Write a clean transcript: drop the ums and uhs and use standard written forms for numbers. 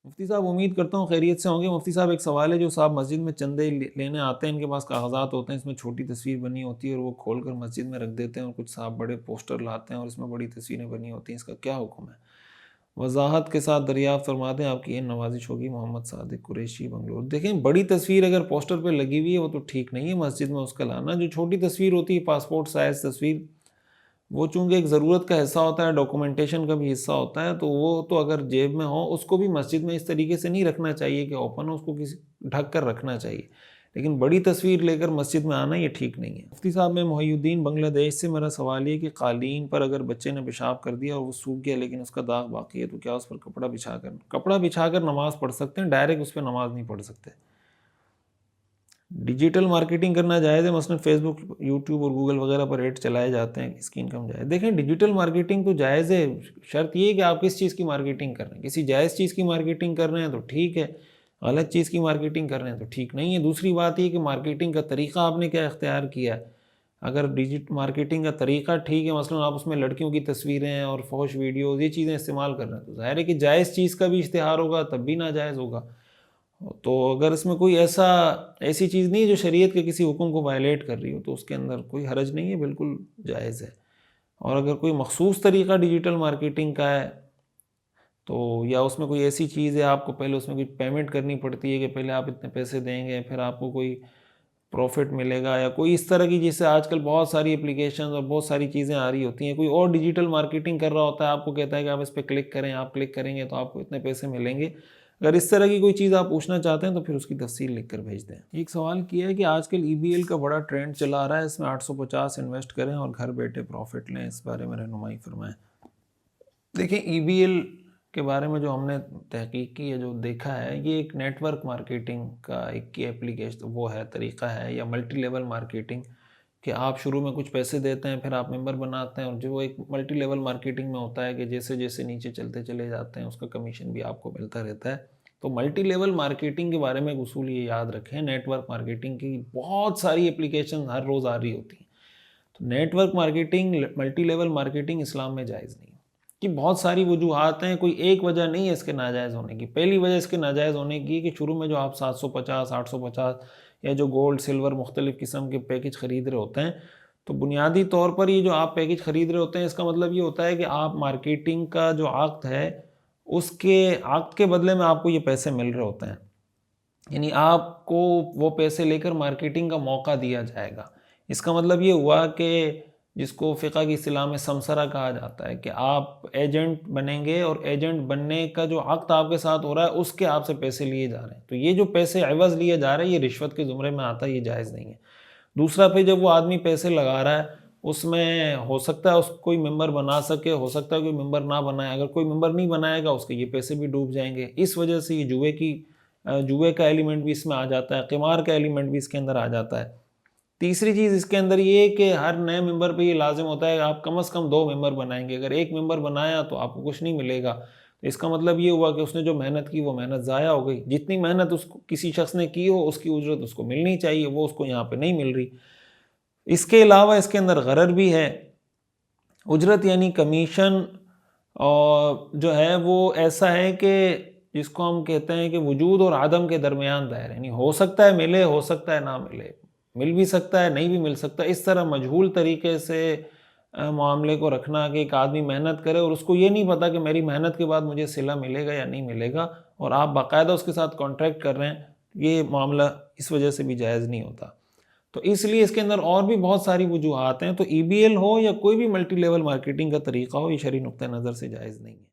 مفتی صاحب امید کرتا ہوں خیریت سے ہوں گے۔ مفتی صاحب ایک سوال ہے، جو صاحب مسجد میں چندے لینے آتے ہیں، ان کے پاس کاغذات ہوتے ہیں، اس میں چھوٹی تصویر بنی ہوتی ہے اور وہ کھول کر مسجد میں رکھ دیتے ہیں، اور کچھ صاحب بڑے پوسٹر لاتے ہیں اور اس میں بڑی تصویریں بنی ہوتی ہیں، اس کا کیا حکم ہے؟ وضاحت کے ساتھ دریافت فرما دیں، آپ کی یہ نوازش ہوگی۔ محمد صادق قریشی، بنگلور۔ دیکھیں، بڑی تصویر اگر پوسٹر پہ لگی ہوئی ہے وہ تو ٹھیک نہیں ہے مسجد میں اس کا لانا۔ جو چھوٹی تصویر ہوتی ہے، پاسپورٹ سائز تصویر، وہ چونکہ ایک ضرورت کا حصہ ہوتا ہے، ڈاکومنٹیشن کا بھی حصہ ہوتا ہے، تو وہ تو اگر جیب میں ہو، اس کو بھی مسجد میں اس طریقے سے نہیں رکھنا چاہیے کہ اوپن ہو، اس کو کسی ڈھک کر رکھنا چاہیے، لیکن بڑی تصویر لے کر مسجد میں آنا یہ ٹھیک نہیں ہے۔ مفتی صاحب، میں محی الدین بنگلہ دیش سے، میرا سوال یہ کہ قالین پر اگر بچے نے پیشاب کر دیا اور وہ سوکھ گیا لیکن اس کا داغ باقی ہے، تو کیا اس پر کپڑا بچھا کر نماز پڑھ سکتے ہیں؟ ڈائریکٹ اس پہ نماز نہیں پڑھ سکتے۔ ڈیجیٹل مارکیٹنگ کرنا جائز ہے؟ مثلا فیس بک، یوٹیوب اور گوگل وغیرہ پر ایڈ چلائے جاتے ہیں، اس کی انکم جائز؟ دیکھیں، ڈیجیٹل مارکیٹنگ تو جائز ہے، شرط یہ ہے کہ آپ کس چیز کی مارکیٹنگ کر رہے ہیں۔ کسی جائز چیز کی مارکیٹنگ کر رہے ہیں تو ٹھیک ہے، غلط چیز کی مارکیٹنگ کر رہے ہیں تو ٹھیک نہیں ہے۔ دوسری بات یہ کہ مارکیٹنگ کا طریقہ آپ نے کیا اختیار کیا ہے۔ اگر ڈیجیٹل مارکیٹنگ کا طریقہ ٹھیک ہے، مثلا آپ اس میں لڑکیوں کی تصویریں اور فحش ویڈیوز، یہ چیزیں استعمال کر رہے ہیں، تو ظاہر ہے کہ جائز چیز کا بھی اشتہار ہوگا تب بھی ناجائز ہوگا۔ تو اگر اس میں کوئی ایسی چیز نہیں ہے جو شریعت کے کسی حکم کو وائلیٹ کر رہی ہو، تو اس کے اندر کوئی حرج نہیں ہے، بالکل جائز ہے۔ اور اگر کوئی مخصوص طریقہ ڈیجیٹل مارکیٹنگ کا ہے، تو یا اس میں کوئی ایسی چیز ہے، آپ کو پہلے اس میں کوئی پیمنٹ کرنی پڑتی ہے کہ پہلے آپ اتنے پیسے دیں گے پھر آپ کو کوئی پروفٹ ملے گا، یا کوئی اس طرح کی، جس سے آج کل بہت ساری اپلیکیشنز اور بہت ساری چیزیں آ رہی ہوتی ہیں، کوئی اور ڈیجیٹل مارکیٹنگ کر رہا ہوتا ہے، آپ کو کہتا ہے کہ آپ اس پہ کلک کریں، آپ کلک کریں گے تو آپ کو اتنے پیسے ملیں گے۔ اگر اس طرح کی کوئی چیز آپ پوچھنا چاہتے ہیں تو پھر اس کی تفصیل لکھ کر بھیج دیں۔ ایک سوال کیا ہے کہ آج کل ای بی ایل کا بڑا ٹرینڈ چلا آ رہا ہے، اس میں 850 انویسٹ کریں اور گھر بیٹھے پروفٹ لیں، اس بارے میں رہنمائی فرمائیں۔ دیکھیں، ای بی ایل کے بارے میں جو ہم نے تحقیق کی ہے، جو دیکھا ہے، یہ ایک نیٹ ورک مارکیٹنگ کا ایک ایپلیکیشن وہ ہے، طریقہ ہے، یا ملٹی لیول مارکیٹنگ، کہ آپ شروع میں کچھ پیسے دیتے ہیں، پھر آپ ممبر بناتے ہیں، اور جو ایک ملٹی لیول مارکیٹنگ میں ہوتا ہے کہ جیسے جیسے نیچے چلتے چلے جاتے ہیں اس کا کمیشن بھی آپ کو ملتا رہتا ہے۔ تو ملٹی لیول مارکیٹنگ کے بارے میں ایک اصول یہ یاد رکھیں، نیٹ ورک مارکیٹنگ کی بہت ساری اپلیکیشن ہر روز آ رہی ہوتی ہیں، تو network marketing, multi level marketing Islam میں جائز نہیں کہ بہت ساری وجوہات ہیں، کوئی ایک وجہ نہیں ہے اس کے ناجائز ہونے کی۔ پہلی وجہ اس کے ناجائز ہونے کی کہ شروع میں جو آپ 750، 850 یا جو گولڈ، سلور، مختلف قسم کے پیکج خرید رہے ہوتے ہیں، تو بنیادی طور پر یہ جو آپ پیکج خرید رہے ہوتے ہیں، اس کا مطلب یہ ہوتا ہے کہ آپ مارکیٹنگ کا جو عقد ہے، اس کے عقد کے بدلے میں آپ کو یہ پیسے مل رہے ہوتے ہیں، یعنی آپ کو وہ پیسے لے کر مارکیٹنگ کا موقع دیا جائے گا۔ اس کا مطلب یہ ہوا کہ جس کو فقہ کی اصطلاح میں سمسرہ کہا جاتا ہے، کہ آپ ایجنٹ بنیں گے اور ایجنٹ بننے کا جو عقد آپ کے ساتھ ہو رہا ہے اس کے آپ سے پیسے لیے جا رہے ہیں، تو یہ جو پیسے عوض لیے جا رہے ہیں یہ رشوت کے زمرے میں آتا ہے، یہ جائز نہیں ہے۔ دوسرا، پہ جب وہ آدمی پیسے لگا رہا ہے، اس میں ہو سکتا ہے اس کو کوئی ممبر بنا سکے، ہو سکتا ہے کوئی ممبر نہ بنائے، اگر کوئی ممبر نہیں بنائے گا اس کے یہ پیسے بھی ڈوب جائیں گے۔ اس وجہ سے یہ جوئے کا ایلیمنٹ بھی اس میں آ جاتا ہے، قمار کا ایلیمنٹ بھی اس کے اندر آ جاتا ہے۔ تیسری چیز اس کے اندر یہ کہ ہر نئے ممبر پہ یہ لازم ہوتا ہے کہ آپ کم از کم 2 ممبر بنائیں گے، اگر ایک ممبر بنایا تو آپ کو کچھ نہیں ملے گا، تو اس کا مطلب یہ ہوا کہ اس نے جو محنت کی وہ محنت ضائع ہو گئی، جتنی محنت اس کو کسی شخص نے کی ہو اس کی اجرت اس کو ملنی چاہیے، وہ اس کو یہاں پہ نہیں مل رہی۔ اس کے علاوہ اس کے اندر غرر بھی ہے، اجرت یعنی کمیشن، اور جو ہے وہ ایسا ہے کہ جس کو ہم کہتے ہیں کہ وجود اور عدم کے درمیان دائر ہے، یعنی ہو سکتا ہے ملے، ہو سکتا ہے نہ ملے، مل بھی سکتا ہے نہیں بھی مل سکتا۔ اس طرح مجہول طریقے سے معاملے کو رکھنا کہ ایک آدمی محنت کرے اور اس کو یہ نہیں پتا کہ میری محنت کے بعد مجھے صلہ ملے گا یا نہیں ملے گا، اور آپ باقاعدہ اس کے ساتھ کانٹریکٹ کر رہے ہیں، یہ معاملہ اس وجہ سے بھی جائز نہیں ہوتا۔ تو اس لیے اس کے اندر اور بھی بہت ساری وجوہات ہیں، تو ای بی ایل ہو یا کوئی بھی ملٹی لیول مارکیٹنگ کا طریقہ ہو، یہ شرعی نقطہ نظر سے جائز نہیں ہے۔